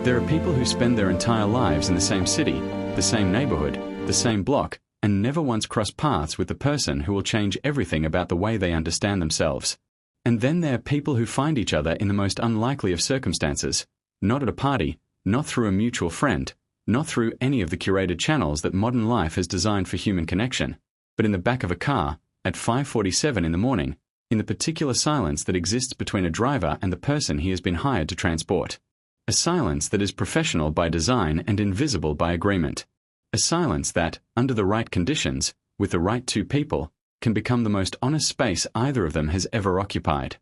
There are people who spend their entire lives in the same city, the same neighborhood, the same block, and never once cross paths with the person who will change everything about the way they understand themselves. And then there are people who find each other in the most unlikely of circumstances, not at a party, not through a mutual friend, not through any of the curated channels that modern life has designed for human connection, but in the back of a car, at 5:47 in the morning, in the particular silence that exists between a driver and the person he has been hired to transport. A silence that is professional by design and invisible by agreement. A silence that, under the right conditions, with the right two people, can become the most honest space either of them has ever occupied.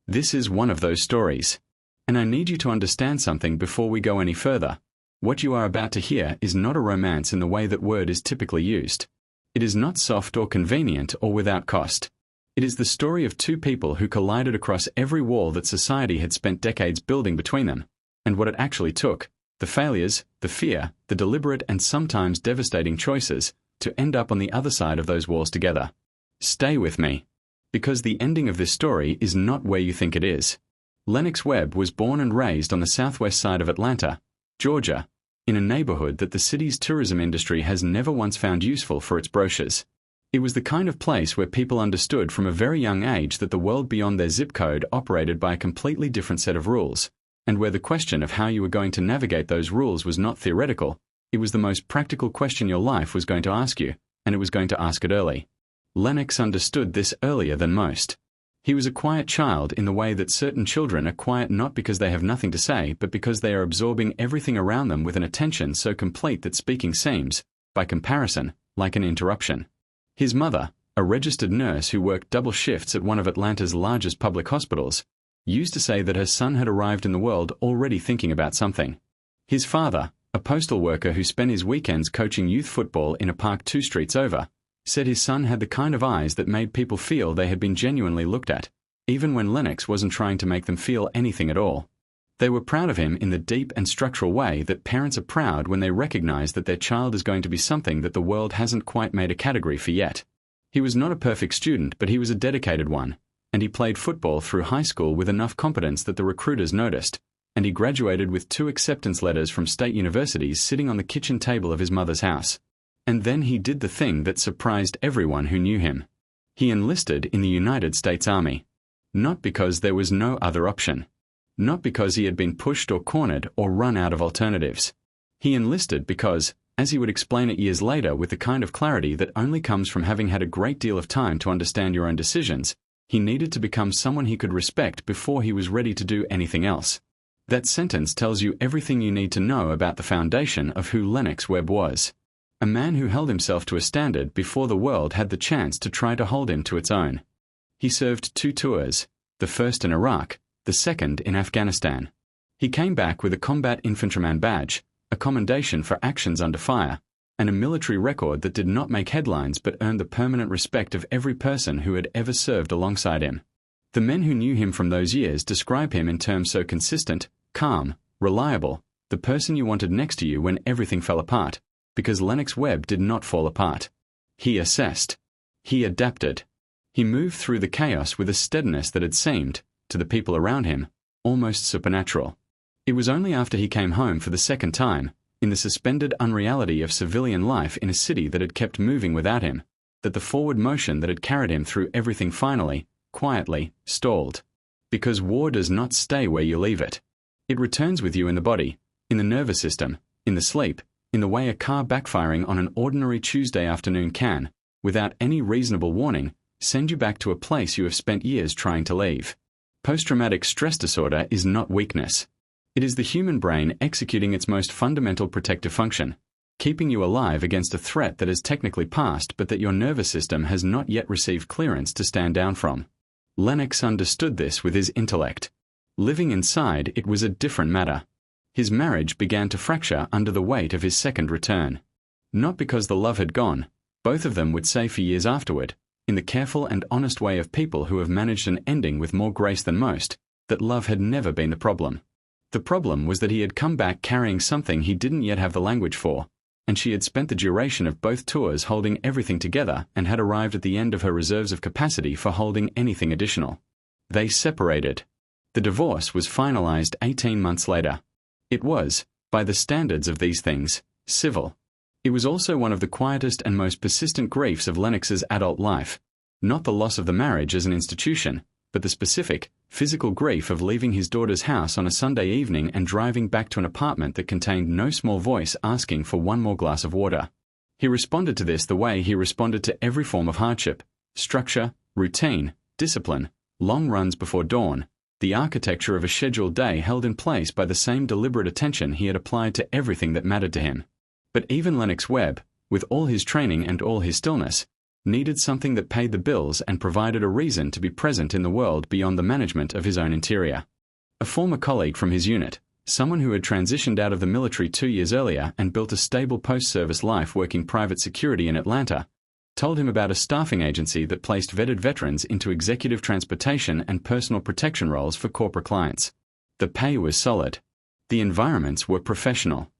This is one of those stories. And I need you to understand something before we go any further. What you are about to hear is not a romance in the way that word is typically used. It is not soft or convenient or without cost. It is the story of two people who collided across every wall that society had spent decades building between them, and what it actually took, the failures, the fear, the deliberate and sometimes devastating choices, to end up on the other side of those walls together. Stay with me. Because the ending of this story is not where you think it is. Lennox Webb was born and raised on the southwest side of Atlanta, Georgia, in a neighborhood that the city's tourism industry has never once found useful for its brochures. It was the kind of place where people understood from a very young age that the world beyond their zip code operated by a completely different set of rules, and where the question of how you were going to navigate those rules was not theoretical, it was the most practical question your life was going to ask you, and it was going to ask it early. Lennox understood this earlier than most. He was a quiet child in the way that certain children are quiet not because they have nothing to say, but because they are absorbing everything around them with an attention so complete that speaking seems, by comparison, like an interruption. His mother, a registered nurse who worked double shifts at one of Atlanta's largest public hospitals, used to say that her son had arrived in the world already thinking about something. His father, a postal worker who spent his weekends coaching youth football in a park 2 streets over, said his son had the kind of eyes that made people feel they had been genuinely looked at, even when Lennox wasn't trying to make them feel anything at all. They were proud of him in the deep and structural way that parents are proud when they recognize that their child is going to be something that the world hasn't quite made a category for yet. He was not a perfect student, but he was a dedicated one, and he played football through high school with enough competence that the recruiters noticed, and he graduated with 2 acceptance letters from state universities sitting on the kitchen table of his mother's house. And then he did the thing that surprised everyone who knew him. He enlisted in the United States Army. Not because there was no other option. Not because he had been pushed or cornered or run out of alternatives. He enlisted because, as he would explain it years later with the kind of clarity that only comes from having had a great deal of time to understand your own decisions, he needed to become someone he could respect before he was ready to do anything else. That sentence tells you everything you need to know about the foundation of who Lennox Webb was. A man who held himself to a standard before the world had the chance to try to hold him to its own. He served 2 tours, the first in Iraq, the second in Afghanistan. He came back with a combat infantryman badge, a commendation for actions under fire, and a military record that did not make headlines but earned the permanent respect of every person who had ever served alongside him. The men who knew him from those years describe him in terms so consistent, calm, reliable, the person you wanted next to you when everything fell apart, because Lennox Webb did not fall apart. He assessed. He adapted. He moved through the chaos with a steadiness that had seemed, to the people around him, almost supernatural. It was only after he came home for the second time, in the suspended unreality of civilian life in a city that had kept moving without him, that the forward motion that had carried him through everything finally, quietly, stalled. Because war does not stay where you leave it. It returns with you in the body, in the nervous system, in the sleep, in the way a car backfiring on an ordinary Tuesday afternoon can, without any reasonable warning, send you back to a place you have spent years trying to leave. Post-traumatic stress disorder is not weakness. It is the human brain executing its most fundamental protective function, keeping you alive against a threat that has technically passed but that your nervous system has not yet received clearance to stand down from. Lennox understood this with his intellect. Living inside, it was a different matter. His marriage began to fracture under the weight of his second return. Not because the love had gone, both of them would say for years afterward, in the careful and honest way of people who have managed an ending with more grace than most, that love had never been the problem. The problem was that he had come back carrying something he didn't yet have the language for, and she had spent the duration of both tours holding everything together and had arrived at the end of her reserves of capacity for holding anything additional. They separated. The divorce was finalized 18 months later. It was, By the standards of these things, civil. It was also one of the quietest and most persistent griefs of Lennox's adult life. Not the loss of the marriage as an institution, but the specific, physical grief of leaving his daughter's house on a Sunday evening and driving back to an apartment that contained no small voice asking for one more glass of water. He responded to this the way he responded to every form of hardship: structure, routine, discipline, long runs before dawn, the architecture of a scheduled day held in place by the same deliberate attention he had applied to everything that mattered to him. But even Lennox Webb, with all his training and all his stillness, needed something that paid the bills and provided a reason to be present in the world beyond the management of his own interior. A former colleague from his unit, someone who had transitioned out of the military 2 years earlier and built a stable post-service life working private security in Atlanta, told him about a staffing agency that placed vetted veterans into executive transportation and personal protection roles for corporate clients. The pay was solid. The environments were professional.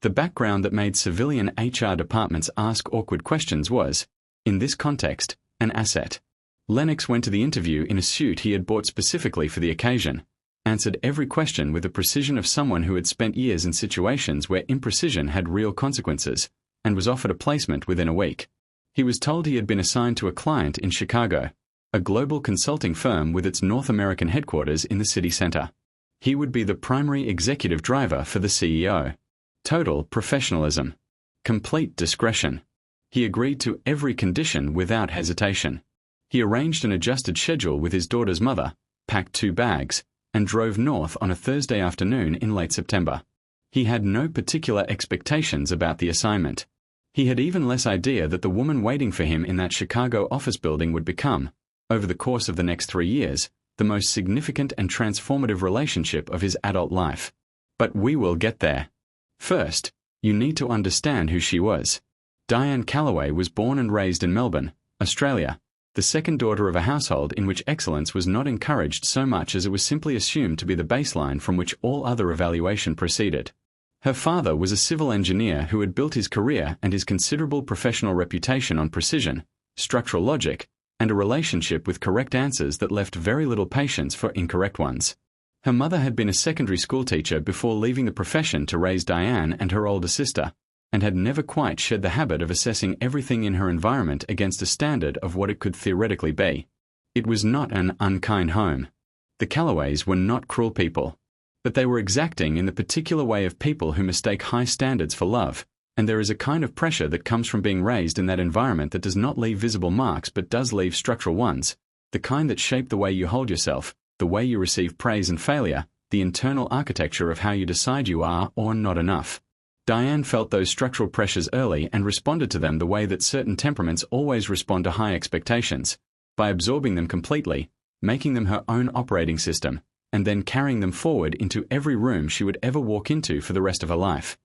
The background that made civilian HR departments ask awkward questions was, in this context, an asset. Lennox went to the interview in a suit he had bought specifically for the occasion, answered every question with the precision of someone who had spent years in situations where imprecision had real consequences, and was offered a placement within a week. He was told he had been assigned to a client in Chicago, a global consulting firm with its North American headquarters in the city center. He would be the primary executive driver for the CEO. Total professionalism. Complete discretion. He agreed to every condition without hesitation. He arranged an adjusted schedule with his daughter's mother, packed 2 bags, and drove north on a Thursday afternoon in late September. He had no particular expectations about the assignment. He had even less idea that the woman waiting for him in that Chicago office building would become, over the course of the next 3 years, the most significant and transformative relationship of his adult life. But we will get there. First, you need to understand who she was. Diane Calloway was born and raised in Melbourne, Australia, the second daughter of a household in which excellence was not encouraged so much as it was simply assumed to be the baseline from which all other evaluation proceeded. Her father was a civil engineer who had built his career and his considerable professional reputation on precision, structural logic, and a relationship with correct answers that left very little patience for incorrect ones. Her mother had been a secondary school teacher before leaving the profession to raise Diane and her older sister, and had never quite shed the habit of assessing everything in her environment against a standard of what it could theoretically be. It was not an unkind home. The Calloways were not cruel people, but they were exacting in the particular way of people who mistake high standards for love, and there is a kind of pressure that comes from being raised in that environment that does not leave visible marks but does leave structural ones, the kind that shape the way you hold yourself, the way you receive praise and failure, the internal architecture of how you decide you are or not enough. Diane felt those structural pressures early and responded to them the way that certain temperaments always respond to high expectations, by absorbing them completely, making them her own operating system, and then carrying them forward into every room she would ever walk into for the rest of her life.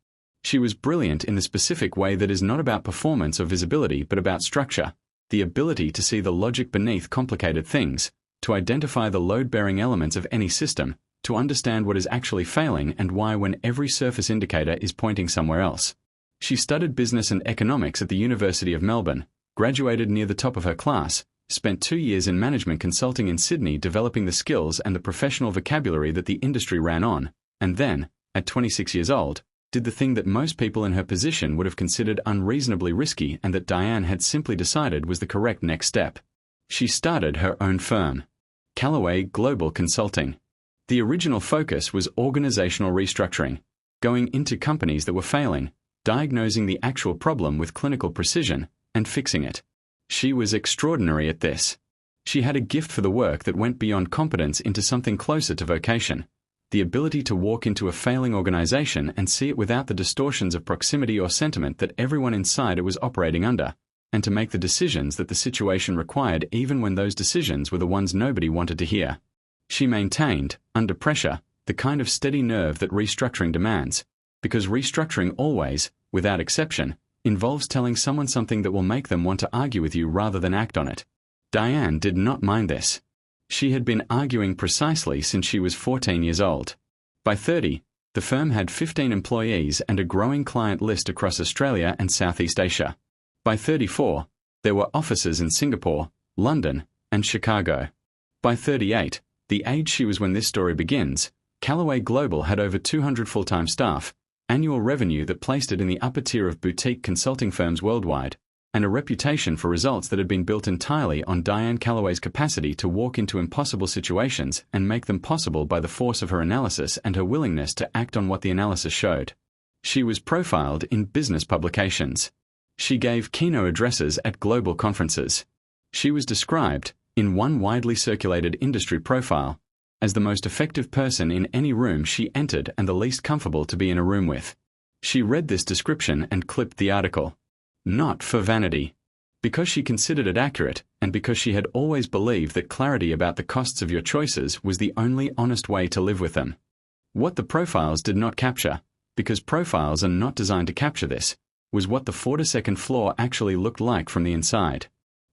She was brilliant in the specific way that is not about performance or visibility but about structure, the ability to see the logic beneath complicated things, to identify the load-bearing elements of any system, to understand what is actually failing and why when every surface indicator is pointing somewhere else. She studied business and economics at the University of Melbourne, graduated near the top of her class, spent 2 years in management consulting in Sydney developing the skills and the professional vocabulary that the industry ran on, and then, at 26 years old, did the thing that most people in her position would have considered unreasonably risky and that Diane had simply decided was the correct next step. She started her own firm, Calloway Global Consulting. The original focus was organizational restructuring, going into companies that were failing, diagnosing the actual problem with clinical precision, and fixing it. She was extraordinary at this. She had a gift for the work that went beyond competence into something closer to vocation, the ability to walk into a failing organization and see it without the distortions of proximity or sentiment that everyone inside it was operating under, and to make the decisions that the situation required even when those decisions were the ones nobody wanted to hear. She maintained, under pressure, the kind of steady nerve that restructuring demands, because restructuring always, without exception, involves telling someone something that will make them want to argue with you rather than act on it. Diane did not mind this. She had been arguing precisely since she was 14 years old. By 30, the firm had 15 employees and a growing client list across Australia and Southeast Asia. By 34, there were offices in Singapore, London, and Chicago. By 38, the age she was when this story begins, Calloway Global had over 200 full-time staff, annual revenue that placed it in the upper tier of boutique consulting firms worldwide, and a reputation for results that had been built entirely on Diane Calloway's capacity to walk into impossible situations and make them possible by the force of her analysis and her willingness to act on what the analysis showed. She was profiled in business publications. She gave keynote addresses at global conferences. She was described, in one widely circulated industry profile, as the most effective person in any room she entered and the least comfortable to be in a room with. She read this description and clipped the article. Not for vanity. Because she considered it accurate, and because she had always believed that clarity about the costs of your choices was the only honest way to live with them. What the profiles did not capture, because profiles are not designed to capture this, was what the 42nd floor actually looked like from the inside.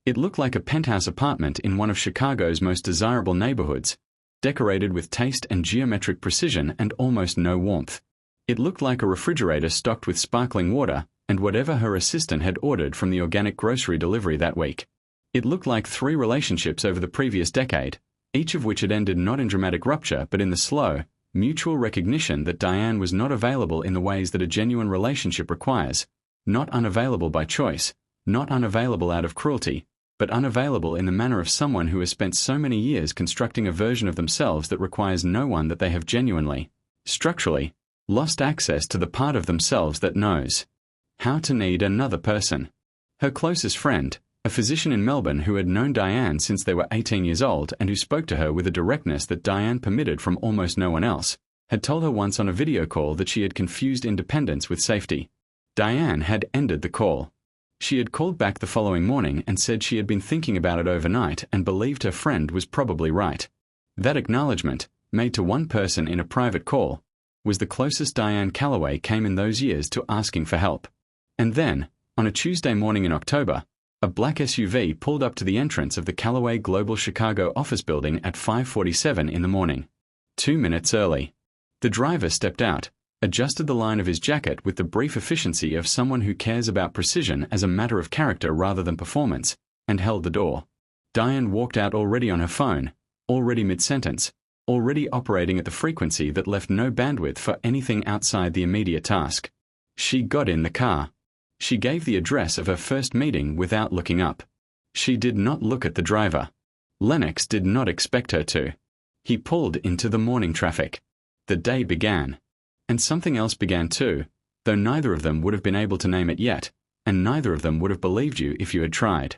It looked like a penthouse apartment in one of Chicago's most desirable neighborhoods, decorated with taste and geometric precision and almost no warmth. It looked like a refrigerator stocked with sparkling water and whatever her assistant had ordered from the organic grocery delivery that week. It looked like 3 relationships over the previous decade, each of which had ended not in dramatic rupture but in the slow, mutual recognition that Diane was not available in the ways that a genuine relationship requires, not unavailable by choice, not unavailable out of cruelty, but unavailable in the manner of someone who has spent so many years constructing a version of themselves that requires no one that they have genuinely, structurally, lost access to the part of themselves that knows how to need another person. Her closest friend, a physician in Melbourne who had known Diane since they were 18 years old and who spoke to her with a directness that Diane permitted from almost no one else, had told her once on a video call that she had confused independence with safety. Diane had ended the call. She had called back the following morning and said she had been thinking about it overnight and believed her friend was probably right. That acknowledgement, made to one person in a private call, was the closest Diane Calloway came in those years to asking for help. And then, on a Tuesday morning in October, a black SUV pulled up to the entrance of the Calloway Global Chicago office building at 5:47 in the morning. 2 minutes early. The driver stepped out, adjusted the line of his jacket with the brief efficiency of someone who cares about precision as a matter of character rather than performance, and held the door. Diane walked out already on her phone, already mid-sentence, already operating at the frequency that left no bandwidth for anything outside the immediate task. She got in the car. She gave the address of her first meeting without looking up. She did not look at the driver. Lennox did not expect her to. He pulled into the morning traffic. The day began. And something else began too, though neither of them would have been able to name it yet, and neither of them would have believed you if you had tried.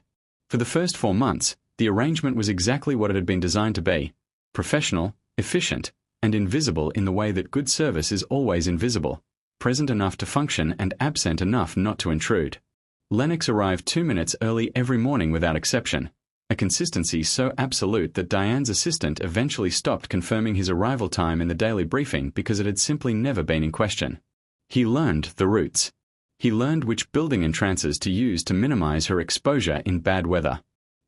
For the first 4 months, the arrangement was exactly what it had been designed to be: professional, efficient, and invisible in the way that good service is always invisible, present enough to function and absent enough not to intrude. Lennox arrived 2 minutes early every morning without exception, a consistency so absolute that Diane's assistant eventually stopped confirming his arrival time in the daily briefing because it had simply never been in question. He learned the routes. He learned which building entrances to use to minimize her exposure in bad weather.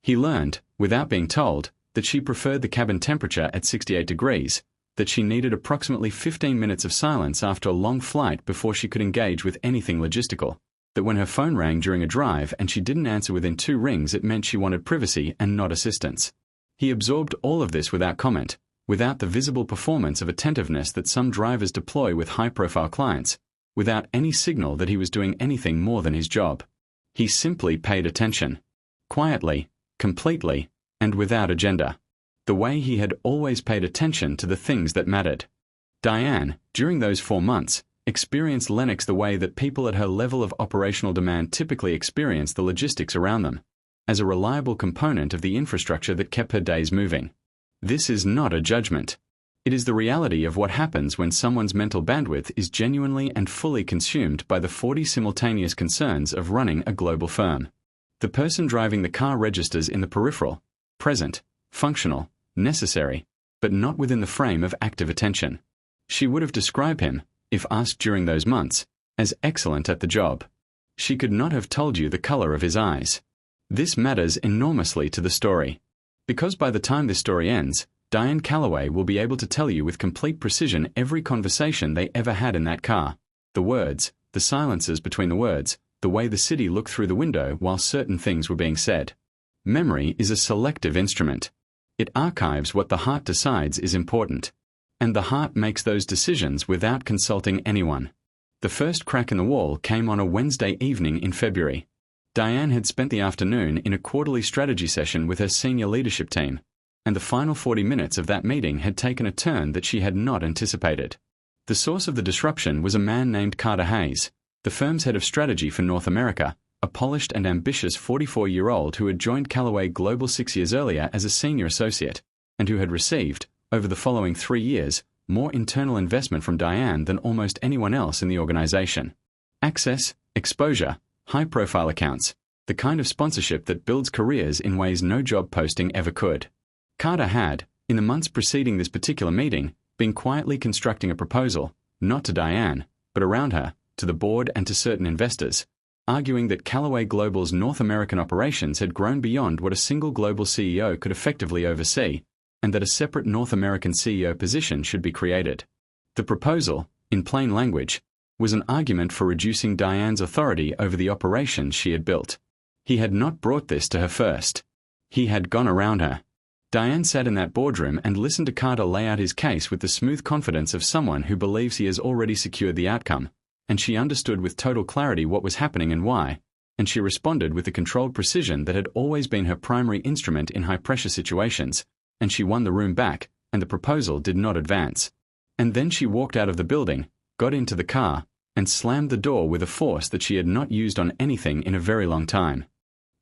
He learned, without being told, that she preferred the cabin temperature at 68 degrees, that she needed approximately 15 minutes of silence after a long flight before she could engage with anything logistical, that when her phone rang during a drive and she didn't answer within 2 rings it meant she wanted privacy and not assistance. He absorbed all of this without comment, without the visible performance of attentiveness that some drivers deploy with high-profile clients, without any signal that he was doing anything more than his job. He simply paid attention. Quietly, completely, and without agenda. The way he had always paid attention to the things that mattered. Diane, during those 4 months, experienced Lennox the way that people at her level of operational demand typically experience the logistics around them, as a reliable component of the infrastructure that kept her days moving. This is not a judgment. It is the reality of what happens when someone's mental bandwidth is genuinely and fully consumed by the 40 simultaneous concerns of running a global firm. The person driving the car registers in the peripheral, present, functional, necessary, but not within the frame of active attention. She would have described him, if asked during those months, as excellent at the job. She could not have told you the color of his eyes. This matters enormously to the story. Because by the time this story ends, Diane Calloway will be able to tell you with complete precision every conversation they ever had in that car, the words, the silences between the words, the way the city looked through the window while certain things were being said. Memory is a selective instrument. It archives what the heart decides is important. And the heart makes those decisions without consulting anyone. The first crack in the wall came on a Wednesday evening in February. Diane had spent the afternoon in a quarterly strategy session with her senior leadership team, and the final 40 minutes of that meeting had taken a turn that she had not anticipated. The source of the disruption was a man named Carter Hayes, the firm's head of strategy for North America, a polished and ambitious 44-year-old who had joined Calloway Global 6 years earlier as a senior associate, and who had received, over the following 3 years, more internal investment from Diane than almost anyone else in the organization. Access, exposure, high-profile accounts, the kind of sponsorship that builds careers in ways no job posting ever could. Carter had, in the months preceding this particular meeting, been quietly constructing a proposal, not to Diane, but around her, to the board and to certain investors, arguing that Callaway Global's North American operations had grown beyond what a single global CEO could effectively oversee, and that a separate North American CEO position should be created. The proposal, in plain language, was an argument for reducing Diane's authority over the operations she had built. He had not brought this to her first. He had gone around her. Diane sat in that boardroom and listened to Carter lay out his case with the smooth confidence of someone who believes he has already secured the outcome, and she understood with total clarity what was happening and why, and she responded with the controlled precision that had always been her primary instrument in high-pressure situations, and she won the room back, and the proposal did not advance. And then she walked out of the building, got into the car, and slammed the door with a force that she had not used on anything in a very long time.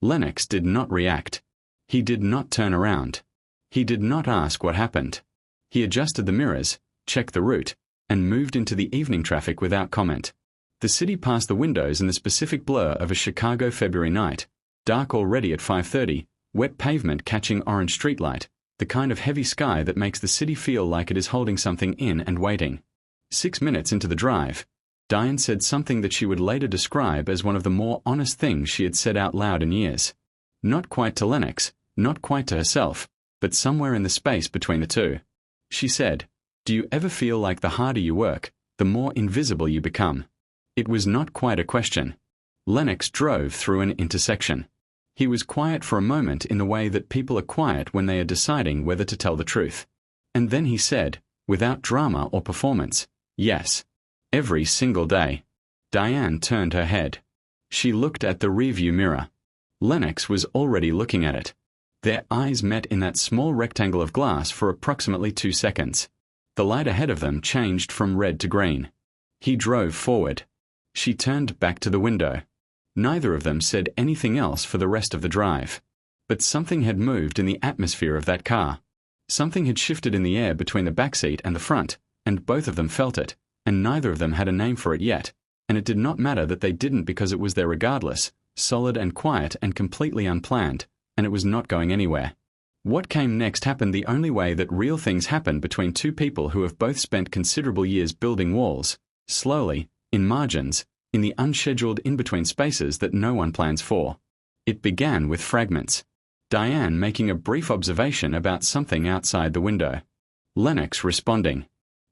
Lennox did not react. He did not turn around. He did not ask what happened. He adjusted the mirrors, checked the route, and moved into the evening traffic without comment. The city passed the windows in the specific blur of a Chicago February night, dark already at 5:30, wet pavement catching orange streetlight, the kind of heavy sky that makes the city feel like it is holding something in and waiting. 6 minutes into the drive, Diane said something that she would later describe as one of the more honest things she had said out loud in years. Not quite to Lennox, not quite to herself, but somewhere in the space between the two. She said, "Do you ever feel like the harder you work, the more invisible you become?" It was not quite a question. Lennox drove through an intersection. He was quiet for a moment in the way that people are quiet when they are deciding whether to tell the truth. And then he said, without drama or performance, "Yes. Every single day." Diane turned her head. She looked at the rearview mirror. Lennox was already looking at it. Their eyes met in that small rectangle of glass for approximately 2 seconds. The light ahead of them changed from red to green. He drove forward. She turned back to the window. Neither of them said anything else for the rest of the drive. But something had moved in the atmosphere of that car. Something had shifted in the air between the backseat and the front, and both of them felt it, and neither of them had a name for it yet, and it did not matter that they didn't because it was there regardless, solid and quiet and completely unplanned, and it was not going anywhere. What came next happened the only way that real things happen between two people who have both spent considerable years building walls, slowly, in margins, in the unscheduled in-between spaces that no one plans for. It began with fragments. Diane making a brief observation about something outside the window. Lennox responding.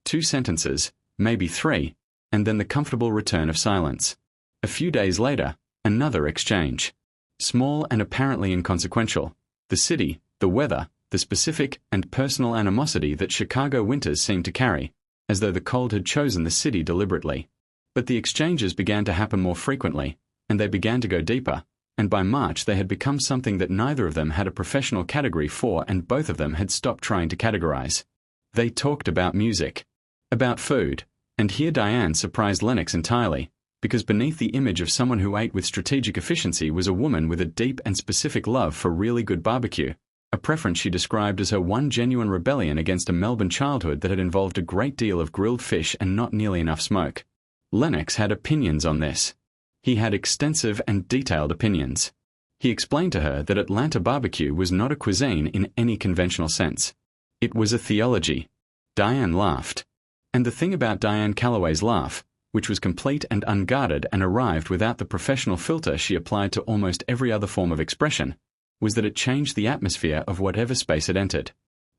2 sentences, maybe 3, and then the comfortable return of silence. A few days later, another exchange. Small and apparently inconsequential. The city, the weather, the specific and personal animosity that Chicago winters seem to carry, as though the cold had chosen the city deliberately. But the exchanges began to happen more frequently, and they began to go deeper, and by March they had become something that neither of them had a professional category for, and both of them had stopped trying to categorize. They talked about music, about food, and here Diane surprised Lennox entirely, because beneath the image of someone who ate with strategic efficiency was a woman with a deep and specific love for really good barbecue, a preference she described as her one genuine rebellion against a Melbourne childhood that had involved a great deal of grilled fish and not nearly enough smoke. Lennox had opinions on this. He had extensive and detailed opinions. He explained to her that Atlanta barbecue was not a cuisine in any conventional sense. It was a theology. Diane laughed. And the thing about Diane Calloway's laugh, which was complete and unguarded and arrived without the professional filter she applied to almost every other form of expression, was that it changed the atmosphere of whatever space it entered.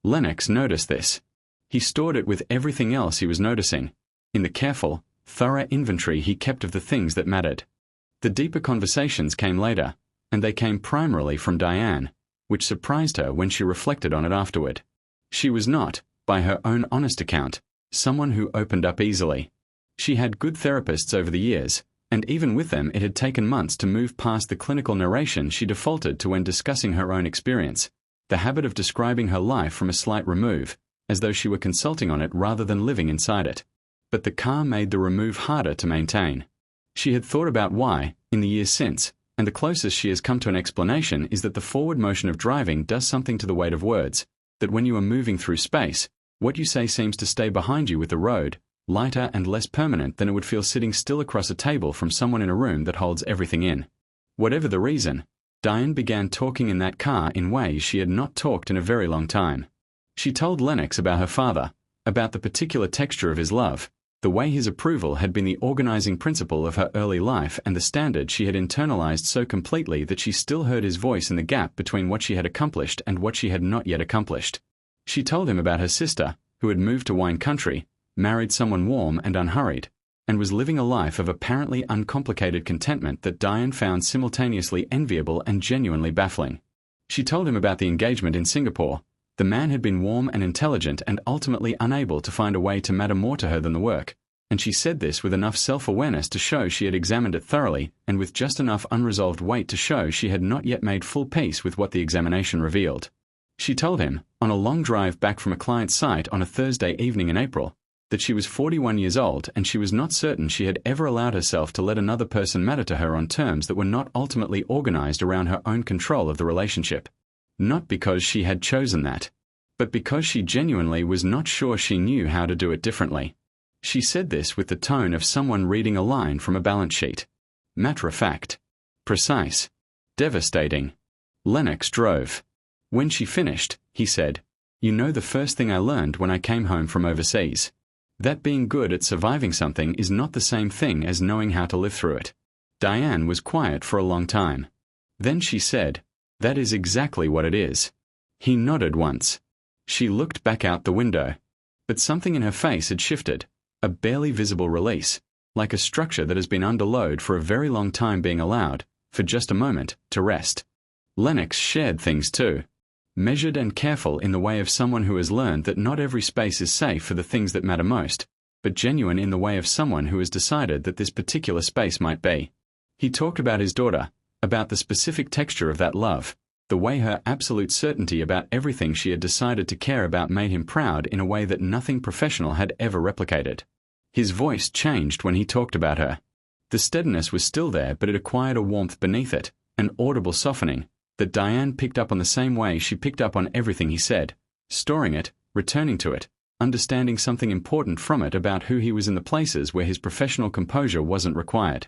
Lennox noticed this. He stored it with everything else he was noticing, in the careful, thorough inventory he kept of the things that mattered. The deeper conversations came later, and they came primarily from Diane, which surprised her when she reflected on it afterward. She was not, by her own honest account, someone who opened up easily. She had good therapists over the years, and even with them it had taken months to move past the clinical narration she defaulted to when discussing her own experience, the habit of describing her life from a slight remove, as though she were consulting on it rather than living inside it. But the car made the remove harder to maintain. She had thought about why, in the years since, and the closest she has come to an explanation is that the forward motion of driving does something to the weight of words, that when you are moving through space, what you say seems to stay behind you with the road, lighter and less permanent than it would feel sitting still across a table from someone in a room that holds everything in. Whatever the reason, Diane began talking in that car in ways she had not talked in a very long time. She told Lennox about her father, about the particular texture of his love, the way his approval had been the organizing principle of her early life and the standard she had internalized so completely that she still heard his voice in the gap between what she had accomplished and what she had not yet accomplished. She told him about her sister, who had moved to wine country, married someone warm and unhurried, and was living a life of apparently uncomplicated contentment that Diane found simultaneously enviable and genuinely baffling. She told him about the engagement in Singapore. The man had been warm and intelligent and ultimately unable to find a way to matter more to her than the work, and she said this with enough self-awareness to show she had examined it thoroughly and with just enough unresolved weight to show she had not yet made full peace with what the examination revealed. She told him, on a long drive back from a client's site on a Thursday evening in April, that she was 41 years old and she was not certain she had ever allowed herself to let another person matter to her on terms that were not ultimately organized around her own control of the relationship. Not because she had chosen that, but because she genuinely was not sure she knew how to do it differently. She said this with the tone of someone reading a line from a balance sheet. Matter-of-fact. Precise. Devastating. Lennox drove. When she finished, he said, "You know, the first thing I learned when I came home from overseas. That being good at surviving something is not the same thing as knowing how to live through it." Diane was quiet for a long time. Then she said, "That is exactly what it is." He nodded once. She looked back out the window. But something in her face had shifted, a barely visible release, like a structure that has been under load for a very long time being allowed, for just a moment, to rest. Lennox shared things too. Measured and careful in the way of someone who has learned that not every space is safe for the things that matter most, but genuine in the way of someone who has decided that this particular space might be. He talked about his daughter, about the specific texture of that love, the way her absolute certainty about everything she had decided to care about made him proud in a way that nothing professional had ever replicated. His voice changed when he talked about her. The steadiness was still there, but it acquired a warmth beneath it, an audible softening, that Diane picked up on the same way she picked up on everything he said, storing it, returning to it, understanding something important from it about who he was in the places where his professional composure wasn't required.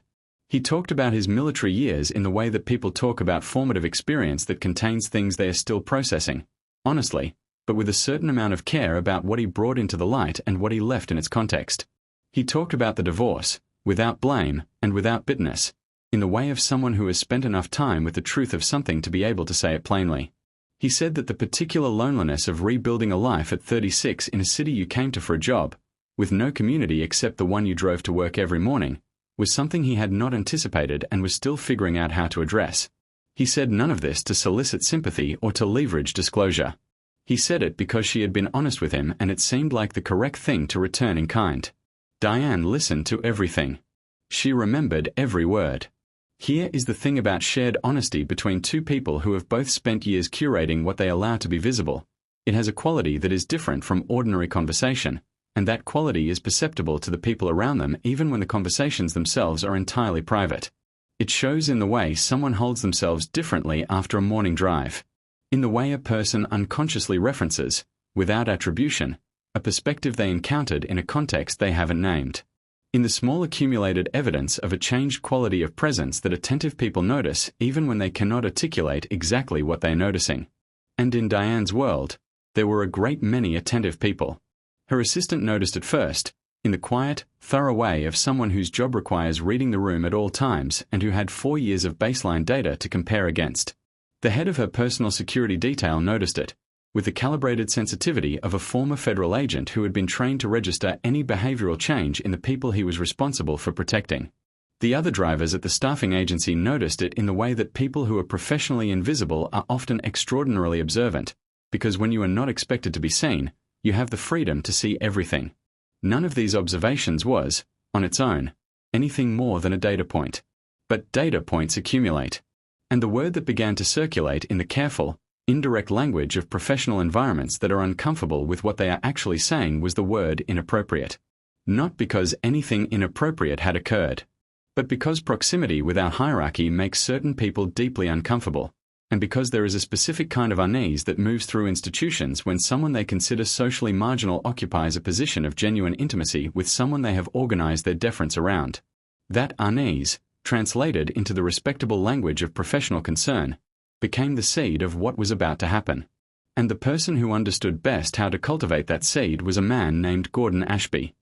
He talked about his military years in the way that people talk about formative experience that contains things they are still processing, honestly, but with a certain amount of care about what he brought into the light and what he left in its context. He talked about the divorce, without blame and without bitterness, in the way of someone who has spent enough time with the truth of something to be able to say it plainly. He said that the particular loneliness of rebuilding a life at 36 in a city you came to for a job, with no community except the one you drove to work every morning, was something he had not anticipated and was still figuring out how to address. He said none of this to solicit sympathy or to leverage disclosure. He said it because she had been honest with him and it seemed like the correct thing to return in kind. Diane listened to everything. She remembered every word. Here is the thing about shared honesty between two people who have both spent years curating what they allow to be visible. It has a quality that is different from ordinary conversation, and that quality is perceptible to the people around them even when the conversations themselves are entirely private. It shows in the way someone holds themselves differently after a morning drive, in the way a person unconsciously references, without attribution, a perspective they encountered in a context they haven't named, in the small accumulated evidence of a changed quality of presence that attentive people notice even when they cannot articulate exactly what they are noticing. And in Diane's world, there were a great many attentive people. Her assistant noticed it first, in the quiet, thorough way of someone whose job requires reading the room at all times and who had 4 years of baseline data to compare against. The head of her personal security detail noticed it, with the calibrated sensitivity of a former federal agent who had been trained to register any behavioral change in the people he was responsible for protecting. The other drivers at the staffing agency noticed it in the way that people who are professionally invisible are often extraordinarily observant, because when you are not expected to be seen, you have the freedom to see everything. None of these observations was, on its own, anything more than a data point. But data points accumulate. And the word that began to circulate in the careful, indirect language of professional environments that are uncomfortable with what they are actually saying was the word inappropriate. Not because anything inappropriate had occurred, but because proximity without hierarchy makes certain people deeply uncomfortable, and because there is a specific kind of unease that moves through institutions when someone they consider socially marginal occupies a position of genuine intimacy with someone they have organized their deference around. That unease, translated into the respectable language of professional concern, became the seed of what was about to happen. And the person who understood best how to cultivate that seed was a man named Gordon Ashby.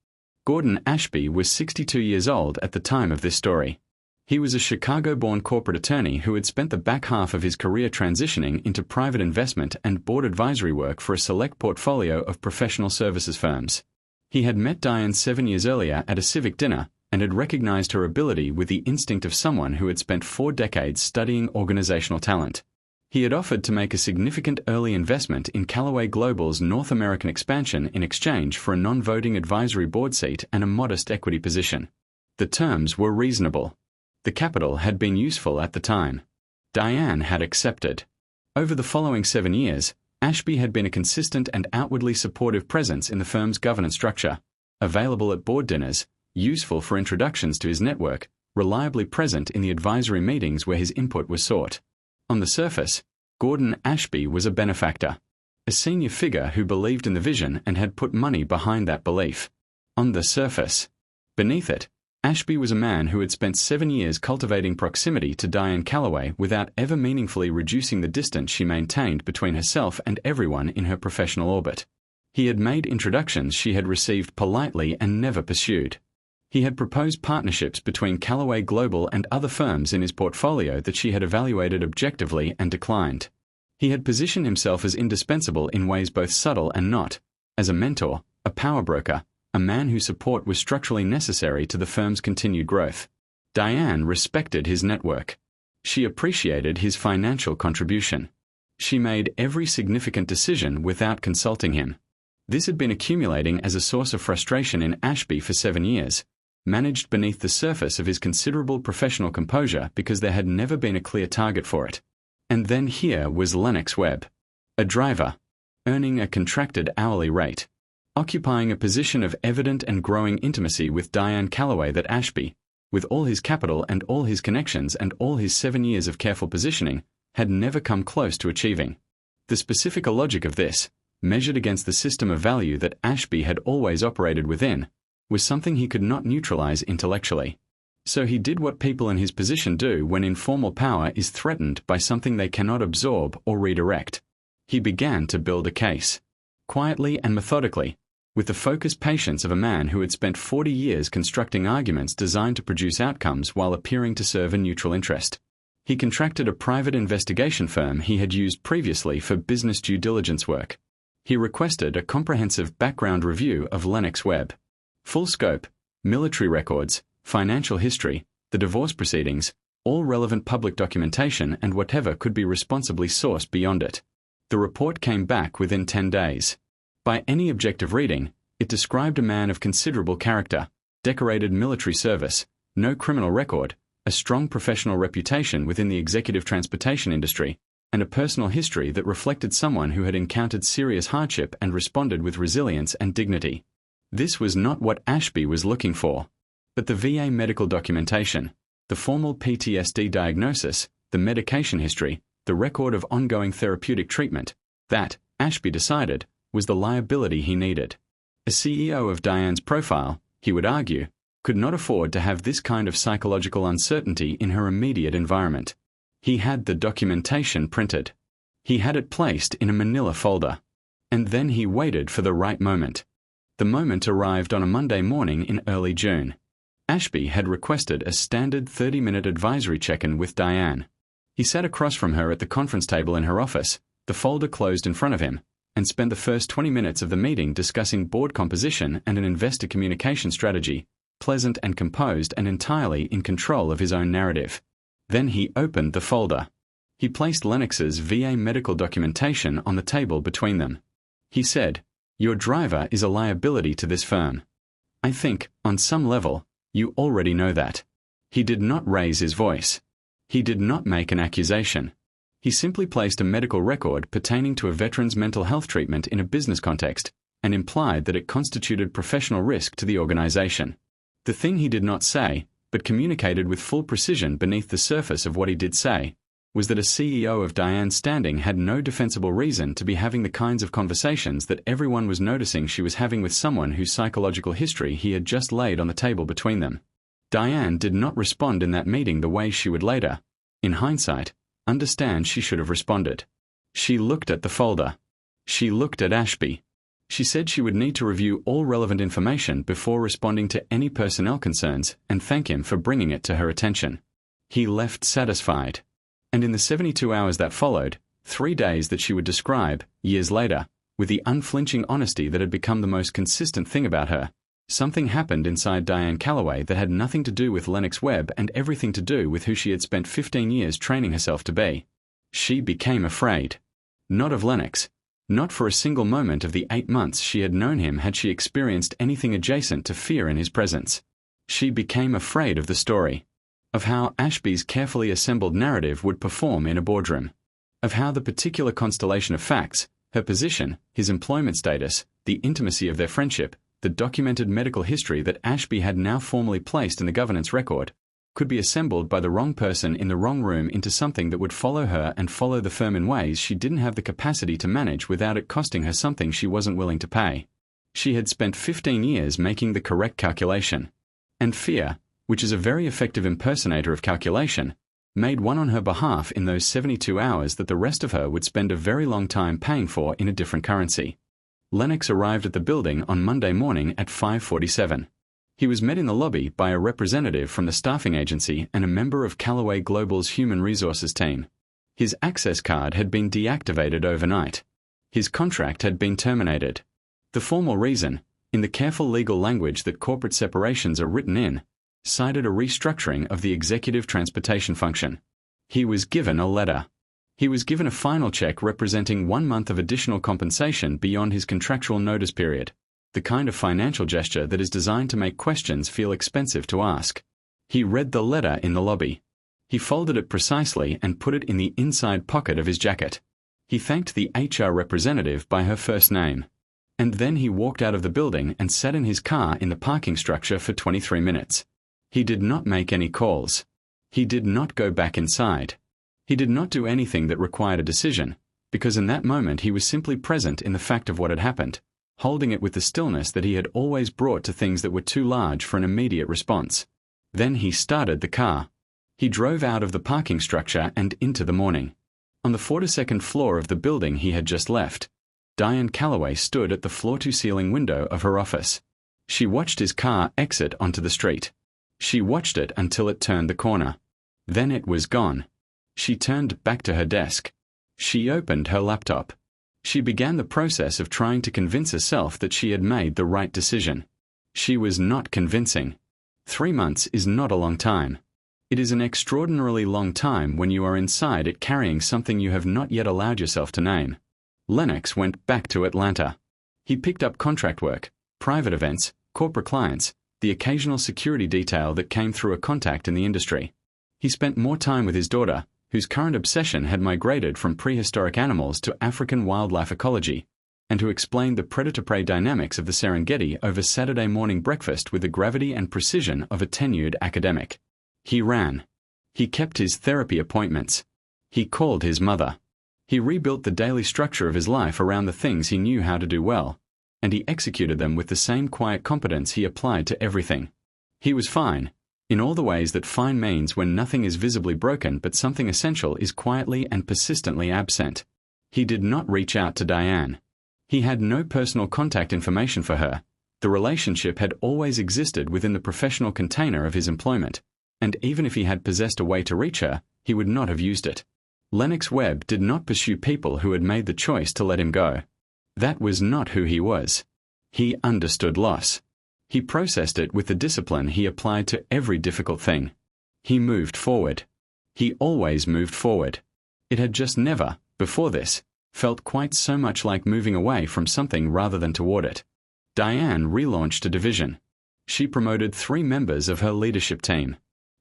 Gordon Ashby was 62 years old at the time of this story. He was a Chicago-born corporate attorney who had spent the back half of his career transitioning into private investment and board advisory work for a select portfolio of professional services firms. He had met Diane 7 years earlier at a civic dinner and had recognized her ability with the instinct of someone who had spent 4 decades studying organizational talent. He had offered to make a significant early investment in Callaway Global's North American expansion in exchange for a non-voting advisory board seat and a modest equity position. The terms were reasonable. The capital had been useful at the time. Diane had accepted. Over the following 7 years, Ashby had been a consistent and outwardly supportive presence in the firm's governance structure, available at board dinners, useful for introductions to his network, reliably present in the advisory meetings where his input was sought. On the surface, Gordon Ashby was a benefactor, a senior figure who believed in the vision and had put money behind that belief. On the surface. Beneath it, Ashby was a man who had spent 7 years cultivating proximity to Diane Calloway without ever meaningfully reducing the distance she maintained between herself and everyone in her professional orbit. He had made introductions she had received politely and never pursued. He had proposed partnerships between Callaway Global and other firms in his portfolio that she had evaluated objectively and declined. He had positioned himself as indispensable in ways both subtle and not, as a mentor, a power broker, a man whose support was structurally necessary to the firm's continued growth. Diane respected his network. She appreciated his financial contribution. She made every significant decision without consulting him. This had been accumulating as a source of frustration in Ashby for 7 years, managed beneath the surface of his considerable professional composure because there had never been a clear target for it. And then here was Lennox Webb, a driver, earning a contracted hourly rate, occupying a position of evident and growing intimacy with Diane Calloway that Ashby, with all his capital and all his connections and all his 7 years of careful positioning, had never come close to achieving. The specific logic of this, measured against the system of value that Ashby had always operated within, was something he could not neutralize intellectually. So he did what people in his position do when informal power is threatened by something they cannot absorb or redirect. He began to build a case, quietly and methodically, with the focused patience of a man who had spent 40 years constructing arguments designed to produce outcomes while appearing to serve a neutral interest. He contracted a private investigation firm he had used previously for business due diligence work. He requested a comprehensive background review of Lennox Webb. Full scope, military records, financial history, the divorce proceedings, all relevant public documentation and whatever could be responsibly sourced beyond it. The report came back within 10 days. By any objective reading, it described a man of considerable character, decorated military service, no criminal record, a strong professional reputation within the executive transportation industry, and a personal history that reflected someone who had encountered serious hardship and responded with resilience and dignity. This was not what Ashby was looking for, but the VA medical documentation, the formal PTSD diagnosis, the medication history, the record of ongoing therapeutic treatment, that, Ashby decided, was the liability he needed. A CEO of Diane's profile, he would argue, could not afford to have this kind of psychological uncertainty in her immediate environment. He had the documentation printed. He had it placed in a manila folder. And then he waited for the right moment. The moment arrived on a Monday morning in early June. Ashby had requested a standard 30-minute advisory check-in with Diane. He sat across from her at the conference table in her office, the folder closed in front of him, and spent the first 20 minutes of the meeting discussing board composition and an investor communication strategy, pleasant and composed and entirely in control of his own narrative. Then he opened the folder. He placed Lennox's VA medical documentation on the table between them. He said, "Your driver is a liability to this firm. I think, on some level, You already know that. He did not raise his voice. He did not make an accusation. He simply placed a medical record pertaining to a veteran's mental health treatment in a business context, and implied that it constituted professional risk to the organization. The thing he did not say, but communicated with full precision beneath the surface of what he did say, was that a CEO of Diane's standing had no defensible reason to be having the kinds of conversations that everyone was noticing she was having with someone whose psychological history he had just laid on the table between them. Diane did not respond in that meeting the way she would later, in hindsight, understand she should have responded. She looked at the folder. She looked at Ashby. She said she would need to review all relevant information before responding to any personnel concerns and thank him for bringing it to her attention. He left satisfied. And in the 72 hours that followed, 3 days that she would describe, years later, with the unflinching honesty that had become the most consistent thing about her, something happened inside Diane Calloway that had nothing to do with Lennox Webb and everything to do with who she had spent 15 years training herself to be. She became afraid. Not of Lennox. Not for a single moment of the 8 months she had known him had she experienced anything adjacent to fear in his presence. She became afraid of the story. Of how Ashby's carefully assembled narrative would perform in a boardroom. Of how the particular constellation of facts, her position, his employment status, the intimacy of their friendship, the documented medical history that Ashby had now formally placed in the governance record, could be assembled by the wrong person in the wrong room into something that would follow her and follow the firm in ways she didn't have the capacity to manage without it costing her something she wasn't willing to pay. She had spent 15 years making the correct calculation. And fear, which is a very effective impersonator of calculation, made one on her behalf in those 72 hours that the rest of her would spend a very long time paying for in a different currency. Lennox arrived at the building on Monday morning at 5:47. He was met in the lobby by a representative from the staffing agency and a member of Callaway Global's human resources team. His access card had been deactivated overnight. His contract had been terminated. The formal reason, in the careful legal language that corporate separations are written in, cited a restructuring of the executive transportation function. He was given a letter. He was given a final check representing 1 month of additional compensation beyond his contractual notice period, the kind of financial gesture that is designed to make questions feel expensive to ask. He read the letter in the lobby. He folded it precisely and put it in the inside pocket of his jacket. He thanked the HR representative by her first name. And then he walked out of the building and sat in his car in the parking structure for 23 minutes. He did not make any calls. He did not go back inside. He did not do anything that required a decision, because in that moment he was simply present in the fact of what had happened, holding it with the stillness that he had always brought to things that were too large for an immediate response. Then he started the car. He drove out of the parking structure and into the morning. On the 42nd floor of the building he had just left, Diane Calloway stood at the floor-to-ceiling window of her office. She watched his car exit onto the street. She watched it until it turned the corner. Then it was gone. She turned back to her desk. She opened her laptop. She began the process of trying to convince herself that she had made the right decision. She was not convincing. 3 months is not a long time. It is an extraordinarily long time when you are inside it carrying something you have not yet allowed yourself to name. Lennox went back to Atlanta. He picked up contract work, private events, corporate clients, the occasional security detail that came through a contact in the industry. He spent more time with his daughter, whose current obsession had migrated from prehistoric animals to African wildlife ecology, and who explained the predator-prey dynamics of the Serengeti over Saturday morning breakfast with the gravity and precision of a tenured academic. He ran. He kept his therapy appointments. He called his mother. He rebuilt the daily structure of his life around the things he knew how to do well, and he executed them with the same quiet competence he applied to everything. He was fine, in all the ways that fine means when nothing is visibly broken but something essential is quietly and persistently absent. He did not reach out to Diane. He had no personal contact information for her. The relationship had always existed within the professional container of his employment, and even if he had possessed a way to reach her, he would not have used it. Lennox Webb did not pursue people who had made the choice to let him go. That was not who he was. He understood loss. He processed it with the discipline he applied to every difficult thing. He moved forward. He always moved forward. It had just never, before this, felt quite so much like moving away from something rather than toward it. Diane relaunched a division. She promoted 3 members of her leadership team.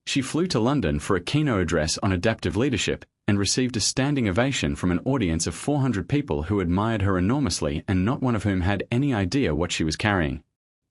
She flew to London for a keynote address on adaptive leadership and received a standing ovation from an audience of 400 people who admired her enormously and not one of whom had any idea what she was carrying.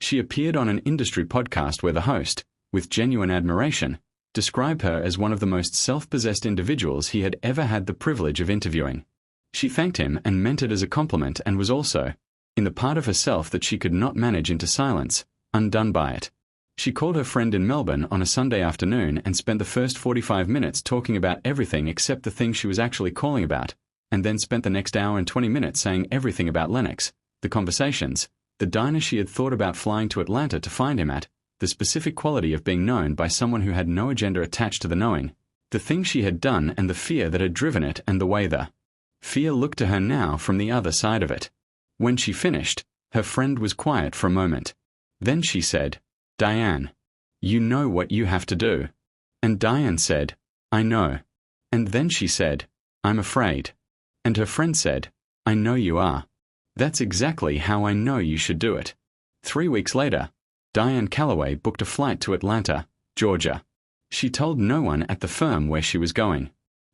She appeared on an industry podcast where the host, with genuine admiration, described her as one of the most self-possessed individuals he had ever had the privilege of interviewing. She thanked him and meant it as a compliment and was also, in the part of herself that she could not manage into silence, undone by it. She called her friend in Melbourne on a Sunday afternoon and spent the first 45 minutes talking about everything except the thing she was actually calling about, and then spent the next hour and 20 minutes saying everything about Lennox, the conversations, the diner she had thought about flying to Atlanta to find him at, the specific quality of being known by someone who had no agenda attached to the knowing, the thing she had done and the fear that had driven it and the way the fear looked to her now from the other side of it. When she finished, her friend was quiet for a moment. Then she said, "Diane, you know what you have to do." And Diane said, "I know." And then she said, "I'm afraid." And her friend said, "I know you are. That's exactly how I know you should do it." 3 weeks later, Diane Calloway booked a flight to Atlanta, Georgia. She told no one at the firm where she was going.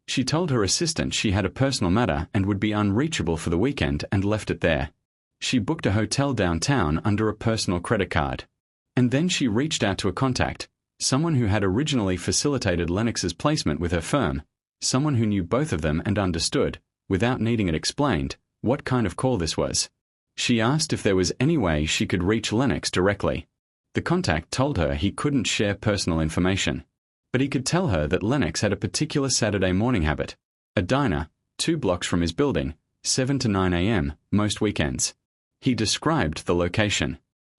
She told her assistant she had a personal matter and would be unreachable for the weekend and left it there. She booked a hotel downtown under a personal credit card. And then she reached out to a contact, someone who had originally facilitated Lennox's placement with her firm, someone who knew both of them and understood, without needing it explained, what kind of call this was. She asked if there was any way she could reach Lennox directly. The contact told her he couldn't share personal information, but he could tell her that Lennox had a particular Saturday morning habit, a diner, 2 blocks from his building, 7 to 9 a.m., most weekends. He described the location.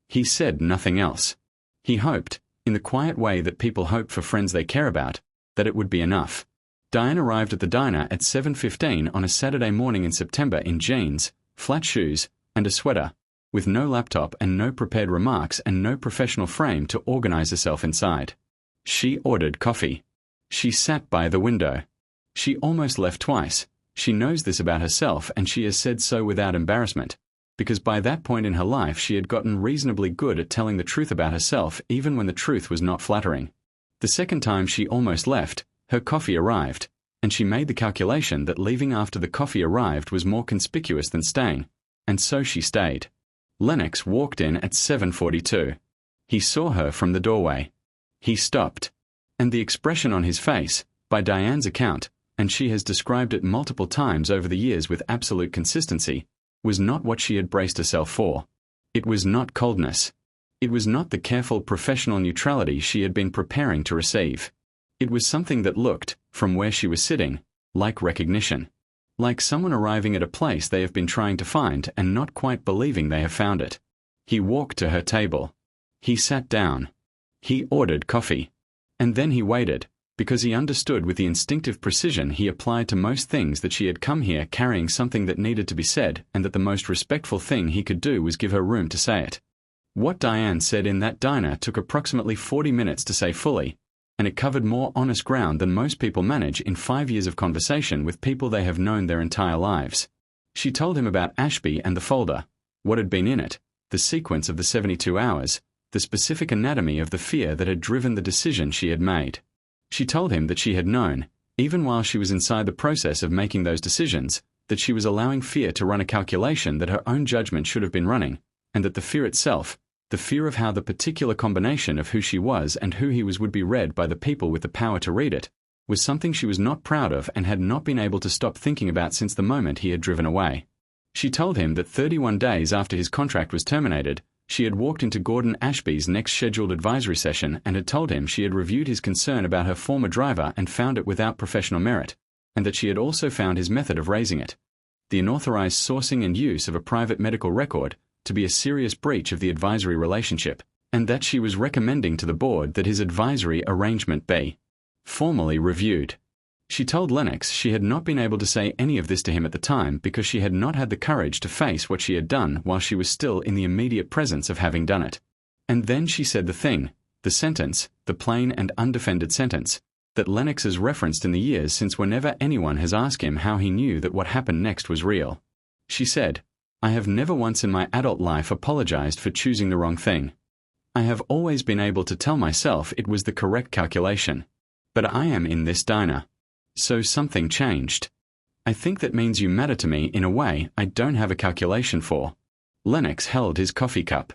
He said nothing else. He hoped, in the quiet way that people hope for friends they care about, that it would be enough. Diane arrived at the diner at 7:15 on a Saturday morning in September in jeans, flat shoes, and a sweater, with no laptop and no prepared remarks and no professional frame to organize herself inside. She ordered coffee. She sat by the window. She almost left twice. She knows this about herself and she has said so without embarrassment, because by that point in her life she had gotten reasonably good at telling the truth about herself even when the truth was not flattering. The second time she almost left, her coffee arrived, and she made the calculation that leaving after the coffee arrived was more conspicuous than staying, and so she stayed. Lennox walked in at 7:42. He saw her from the doorway. He stopped. And the expression on his face, by Diane's account, and she has described it multiple times over the years with absolute consistency, was not what she had braced herself for. It was not coldness. It was not the careful professional neutrality she had been preparing to receive. It was something that looked, from where she was sitting, like recognition. Like someone arriving at a place they have been trying to find and not quite believing they have found it. He walked to her table. He sat down. He ordered coffee. And then he waited, because he understood with the instinctive precision he applied to most things that she had come here carrying something that needed to be said and that the most respectful thing he could do was give her room to say it. What Diane said in that diner took approximately 40 minutes to say fully, and it covered more honest ground than most people manage in 5 years of conversation with people they have known their entire lives. She told him about Ashby and the folder, what had been in it, the sequence of the 72 hours, the specific anatomy of the fear that had driven the decision she had made. She told him that she had known, even while she was inside the process of making those decisions, that she was allowing fear to run a calculation that her own judgment should have been running, and that the fear itself, the fear of how the particular combination of who she was and who he was would be read by the people with the power to read it, was something she was not proud of and had not been able to stop thinking about since the moment he had driven away. She told him that 31 days after his contract was terminated, she had walked into Gordon Ashby's next scheduled advisory session and had told him she had reviewed his concern about her former driver and found it without professional merit, and that she had also found his method of raising it, the unauthorized sourcing and use of a private medical record, to be a serious breach of the advisory relationship, and that she was recommending to the board that his advisory arrangement be formally reviewed. She told Lennox she had not been able to say any of this to him at the time because she had not had the courage to face what she had done while she was still in the immediate presence of having done it. And then she said the thing, the sentence, the plain and undefended sentence, that Lennox has referenced in the years since whenever anyone has asked him how he knew that what happened next was real. She said, "I have never once in my adult life apologized for choosing the wrong thing." I have always been able to tell myself it was the correct calculation. But I am in this diner. So something changed. I think that means you matter to me in a way I don't have a calculation for. Lennox held his coffee cup.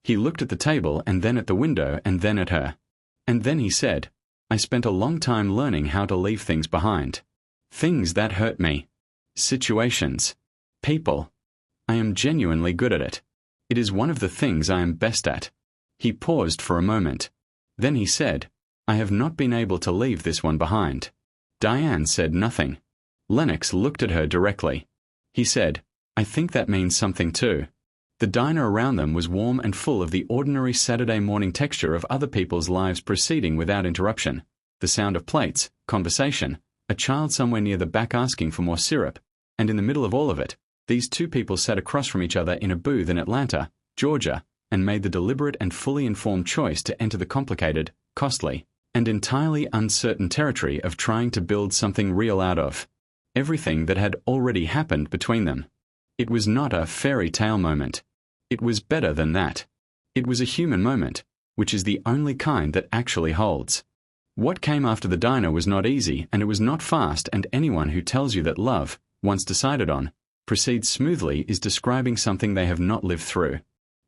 He looked at the table and then at the window and then at her. And then he said, I spent a long time learning how to leave things behind. Things that hurt me. Situations. People. I am genuinely good at it. It is one of the things I am best at. He paused for a moment. Then he said, I have not been able to leave this one behind. Diane said nothing. Lennox looked at her directly. He said, I think that means something too. The diner around them was warm and full of the ordinary Saturday morning texture of other people's lives proceeding without interruption. The sound of plates, conversation, a child somewhere near the back asking for more syrup, and in the middle of all of it, these two people sat across from each other in a booth in Atlanta, Georgia, and made the deliberate and fully informed choice to enter the complicated, costly, and entirely uncertain territory of trying to build something real out of everything that had already happened between them. It was not a fairy tale moment. It was better than that. It was a human moment, which is the only kind that actually holds. What came after the diner was not easy, and it was not fast, and anyone who tells you that love, once decided on, proceeds smoothly is describing something they have not lived through.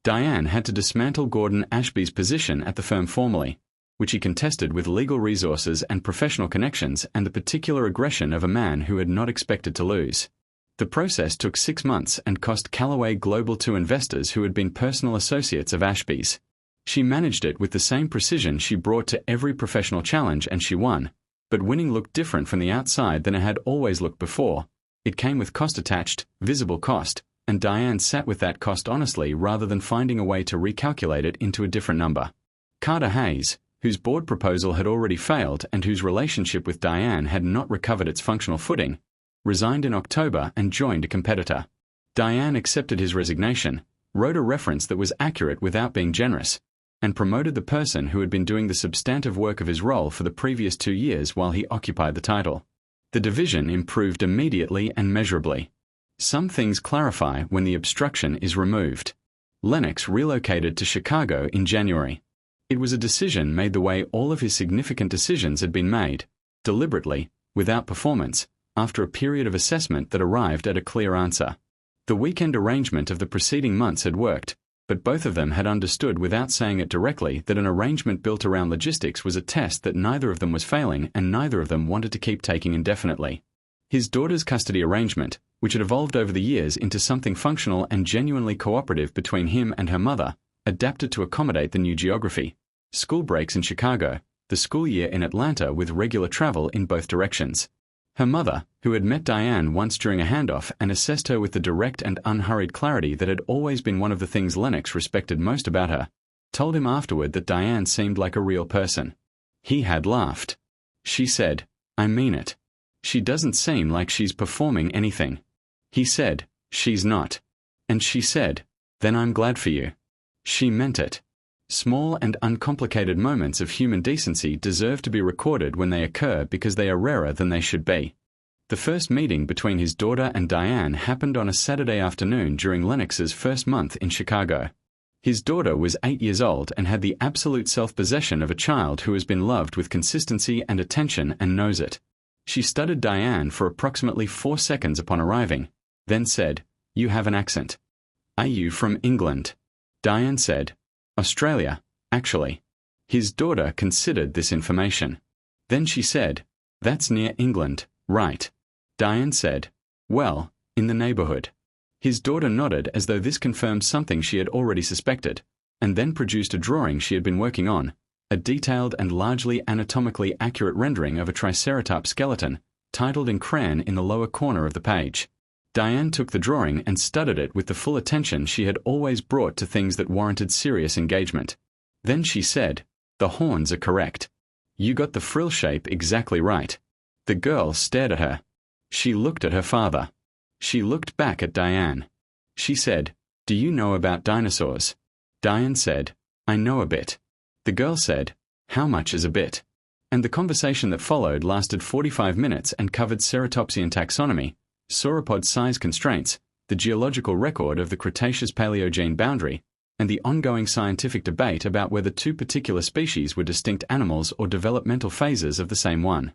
Diane had to dismantle Gordon Ashby's position at the firm formally, which he contested with legal resources and professional connections and the particular aggression of a man who had not expected to lose. The process took 6 months and cost Calloway Global 2 investors who had been personal associates of Ashby's. She managed it with the same precision she brought to every professional challenge, and she won. But winning looked different from the outside than it had always looked before. It came with cost attached, visible cost, and Diane sat with that cost honestly rather than finding a way to recalculate it into a different number. Carter Hayes, whose board proposal had already failed and whose relationship with Diane had not recovered its functional footing, resigned in October and joined a competitor. Diane accepted his resignation, wrote a reference that was accurate without being generous, and promoted the person who had been doing the substantive work of his role for the previous 2 years while he occupied the title. The division improved immediately and measurably. Some things clarify when the obstruction is removed. Lennox relocated to Chicago in January. It was a decision made the way all of his significant decisions had been made, deliberately, without performance, after a period of assessment that arrived at a clear answer. The weekend arrangement of the preceding months had worked, but both of them had understood without saying it directly that an arrangement built around logistics was a test that neither of them was failing and neither of them wanted to keep taking indefinitely. His daughter's custody arrangement, which had evolved over the years into something functional and genuinely cooperative between him and her mother, adapted to accommodate the new geography. School breaks in Chicago, the school year in Atlanta with regular travel in both directions. Her mother, who had met Diane once during a handoff and assessed her with the direct and unhurried clarity that had always been one of the things Lennox respected most about her, told him afterward that Diane seemed like a real person. He had laughed. She said, I mean it. She doesn't seem like she's performing anything. He said, she's not. And she said, then I'm glad for you. She meant it. Small and uncomplicated moments of human decency deserve to be recorded when they occur because they are rarer than they should be. The first meeting between his daughter and Diane happened on a Saturday afternoon during Lennox's first month in Chicago. His daughter was 8 years old and had the absolute self-possession of a child who has been loved with consistency and attention and knows it. She studied Diane for approximately 4 seconds upon arriving, then said, You have an accent. Are you from England? Diane said, Australia, actually. His daughter considered this information. Then she said, That's near England, right? Diane said, Well, in the neighborhood. His daughter nodded as though this confirmed something she had already suspected, and then produced a drawing she had been working on, a detailed and largely anatomically accurate rendering of a triceratops skeleton, titled in crayon in the lower corner of the page. Diane took the drawing and studied it with the full attention she had always brought to things that warranted serious engagement. Then she said, The horns are correct. You got the frill shape exactly right. The girl stared at her. She looked at her father. She looked back at Diane. She said, Do you know about dinosaurs? Diane said, I know a bit. The girl said, How much is a bit? And the conversation that followed lasted 45 minutes and covered ceratopsian taxonomy, sauropod size constraints, the geological record of the Cretaceous-Paleogene boundary, and the ongoing scientific debate about whether two particular species were distinct animals or developmental phases of the same one.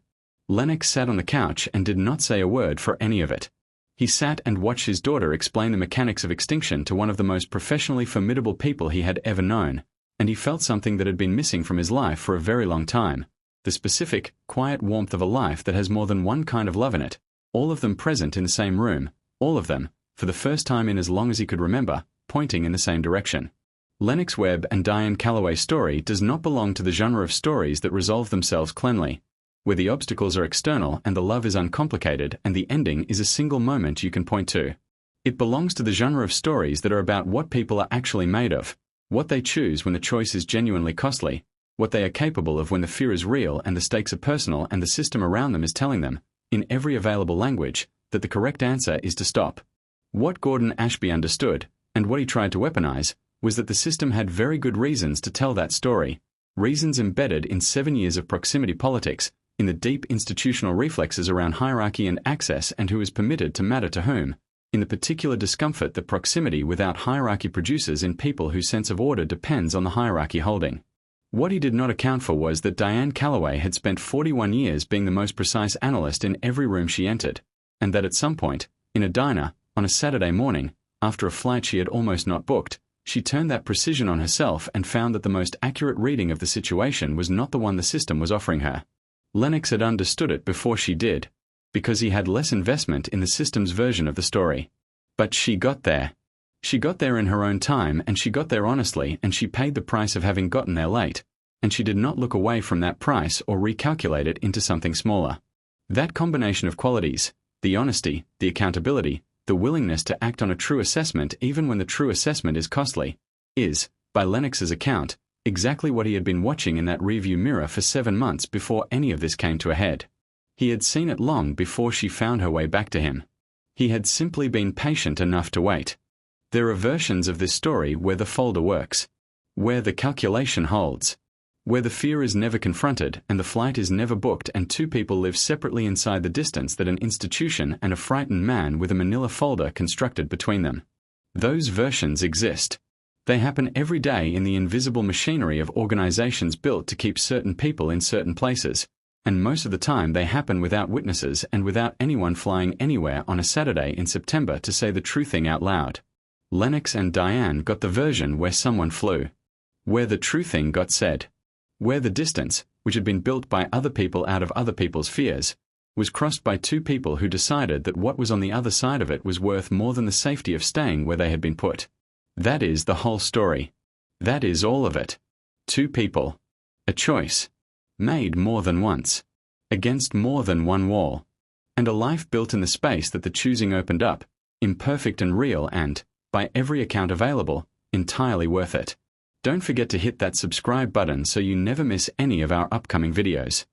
Lennox sat on the couch and did not say a word for any of it. He sat and watched his daughter explain the mechanics of extinction to one of the most professionally formidable people he had ever known, and he felt something that had been missing from his life for a very long time. The specific, quiet warmth of a life that has more than one kind of love in it, all of them present in the same room, all of them, for the first time in as long as he could remember, pointing in the same direction. Lennox Webb and Diane Calloway's story does not belong to the genre of stories that resolve themselves cleanly, where the obstacles are external and the love is uncomplicated and the ending is a single moment you can point to. It belongs to the genre of stories that are about what people are actually made of, what they choose when the choice is genuinely costly, what they are capable of when the fear is real and the stakes are personal and the system around them is telling them, in every available language, that the correct answer is to stop. What Gordon Ashby understood, and what he tried to weaponize, was that the system had very good reasons to tell that story, reasons embedded in 7 years of proximity politics, in the deep institutional reflexes around hierarchy and access and who is permitted to matter to whom, in the particular discomfort that proximity without hierarchy produces in people whose sense of order depends on the hierarchy holding. What he did not account for was that Diane Calloway had spent 41 years being the most precise analyst in every room she entered, and that at some point, in a diner, on a Saturday morning, after a flight she had almost not booked, she turned that precision on herself and found that the most accurate reading of the situation was not the one the system was offering her. Lennox had understood it before she did, because he had less investment in the system's version of the story. But she got there. She got there in her own time, and she got there honestly, and she paid the price of having gotten there late, and she did not look away from that price or recalculate it into something smaller. That combination of qualities, the honesty, the accountability, the willingness to act on a true assessment even when the true assessment is costly, is, by Lennox's account, exactly what he had been watching in that rearview mirror for 7 months before any of this came to a head. He had seen it long before she found her way back to him. He had simply been patient enough to wait. There are versions of this story where the folder works, where the calculation holds, where the fear is never confronted and the flight is never booked and two people live separately inside the distance that an institution and a frightened man with a manila folder constructed between them. Those versions exist. They happen every day in the invisible machinery of organizations built to keep certain people in certain places, and most of the time they happen without witnesses and without anyone flying anywhere on a Saturday in September to say the true thing out loud. Lennox and Diane got the version where someone flew, where the true thing got said, where the distance, which had been built by other people out of other people's fears, was crossed by two people who decided that what was on the other side of it was worth more than the safety of staying where they had been put. That is the whole story. That is all of it. Two people. A choice. Made more than once. Against more than one wall. And a life built in the space that the choosing opened up, imperfect and real and, by every account available, entirely worth it. Don't forget to hit that subscribe button so you never miss any of our upcoming videos.